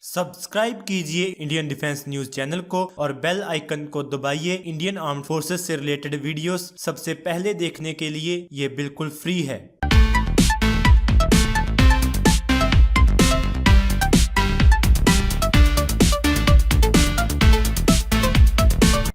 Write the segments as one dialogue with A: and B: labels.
A: Subscribe कीजिए Indian defence news channel को और बेल आइकन को दबाइए। इंडियन आर्म्ड फोर्सेस से रिलेटेड वीडियोस सबसे पहले देखने के लिए ये बिल्कुल फ्री है।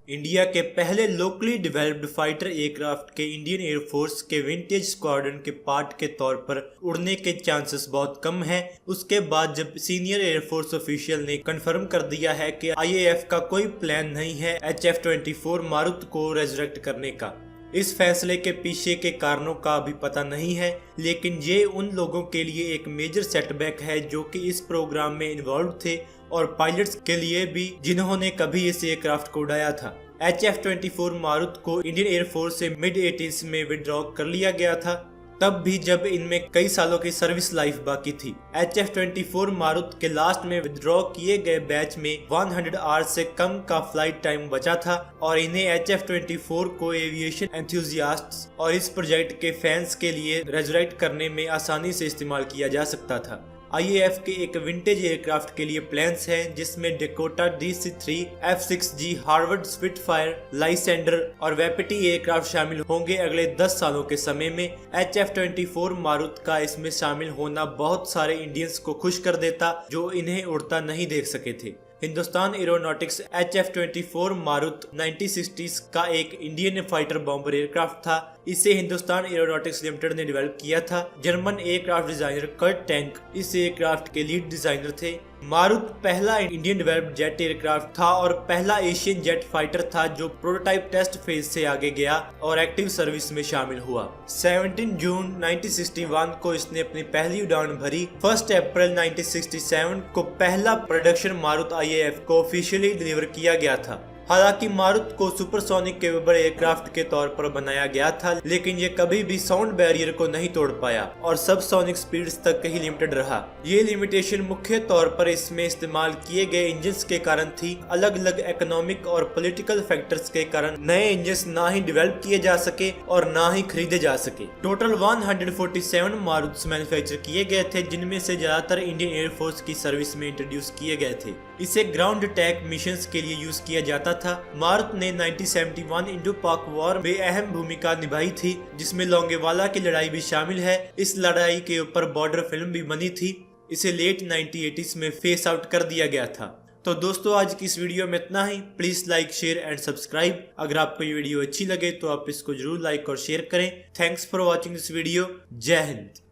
A: इंडिया के पहले लोकली डेवलप्ड फाइटर एयरक्राफ्ट के इंडियन एयरफोर्स के विंटेज स्क्वाड्रन के पार्ट के तौर पर उड़ने के चांसेस बहुत कम हैं। उसके बाद जब सीनियर एयरफोर्स ऑफिशियल ने कंफर्म कर दिया है कि आईएएफ का कोई प्लान नहीं है HF-24 मारुत को रेजरेक्ट करने का। इस फैसले के पीछे के कारणों का अभी पता नहीं है, लेकिन ये उन लोगों के लिए एक मेजर सेटबैक है जो कि इस प्रोग्राम में इन्वॉल्व थे और पायलट्स के लिए भी जिन्होंने कभी इस एयरक्राफ्ट को उड़ाया था। HF-24 मारुत को इंडियन एयरफोर्स से मिड 80s में विड्रॉ कर लिया गया था, तब भी जब इनमें कई सालों की सर्विस लाइफ बाकी थी। HF-24 मारुत के लास्ट में विड्रॉ किए गए बैच में 100 आवर्स से कम का फ्लाइट टाइम बचा था और इन्हें HF-24 को एविएशन एंथुसियास्ट्स और इस प्रोजेक्ट के फैंस के लिए रेजरेक्ट करने में आसानी से इस्तेमाल किया जा सकता था। आईएएफ के एक विंटेज एयरक्राफ्ट के लिए प्लान्स हैं जिसमें Dakota DC-3, F-6G, Harvard Spitfire, Lysander और वेपिटी एयरक्राफ्ट शामिल होंगे अगले 10 सालों के समय में। HF-24 मारुत का इसमें शामिल होना बहुत सारे इंडियंस को खुश कर देता जो इन्हें उड़ता नहीं देख सके थे। हिंदुस्तान एरोनॉटिक्स HF-24 मारुत 1960s का एक इंडियन फाइटर बॉम्बर एयरक्राफ्ट था। इसे हिंदुस्तान एरोनॉटिक्स लिमिटेड ने डेवलप किया था। German aircraft designer Kurt Tank इस एयरक्राफ्ट के लीड डिजाइनर थे। मारुत पहला इंडियन डेवलप्ड जेट एयरक्राफ्ट था और पहला एशियन जेट फाइटर था जो प्रोटोटाइप टेस्ट फेज से आगे गया और एक्टिव सर्विस में शामिल हुआ। 17 जून 1961 को इसने अपनी पहली उड़ान भरी। 1 अप्रैल 1967 को पहला प्रोडक्शन मारुत आईएएफ को ऑफिशियली डिलीवर किया गया था। हालांकि मारुत को सुपरसोनिक केपेबल एयरक्राफ्ट के तौर पर बनाया गया था, लेकिन ये कभी भी साउंड बैरियर को नहीं तोड़ पाया और सबसोनिक स्पीड्स तक ही लिमिटेड रहा। ये लिमिटेशन मुख्य तौर पर इसमें इस्तेमाल किए गए इंजन्स के कारण थी। अलग अलग इकोनॉमिक और पॉलिटिकल फैक्टर्स के कारण नए इंजन्स ना ही डेवलप किए जा सके और ना ही खरीदे जा सके। टोटल 147 मारुत्स मैन्युफैक्चर किए गए थे, जिनमें से ज्यादातर इंडियन एयरफोर्स की सर्विस में इंट्रोड्यूस किए गए थे। इसे ग्राउंड अटैक मिशंस के लिए यूज किया जाता था। मारुत ने 1971 इंडो पाक वॉर में अहम भूमिका निभाई थी, जिसमें लोंगेवाला की लड़ाई भी शामिल है। इस लड़ाई के ऊपर बॉर्डर फिल्म भी बनी थी। इसे लेट 1980s में फेस आउट कर दिया गया था। तो दोस्तों, आज की इस वीडियो में इतना ही। Please like, share and subscribe. अगर आपको ये वीडियो अच्छी लगे तो आप इसको जरूर लाइक और शेयर करें। Thanks for watching this video. जय हिंद।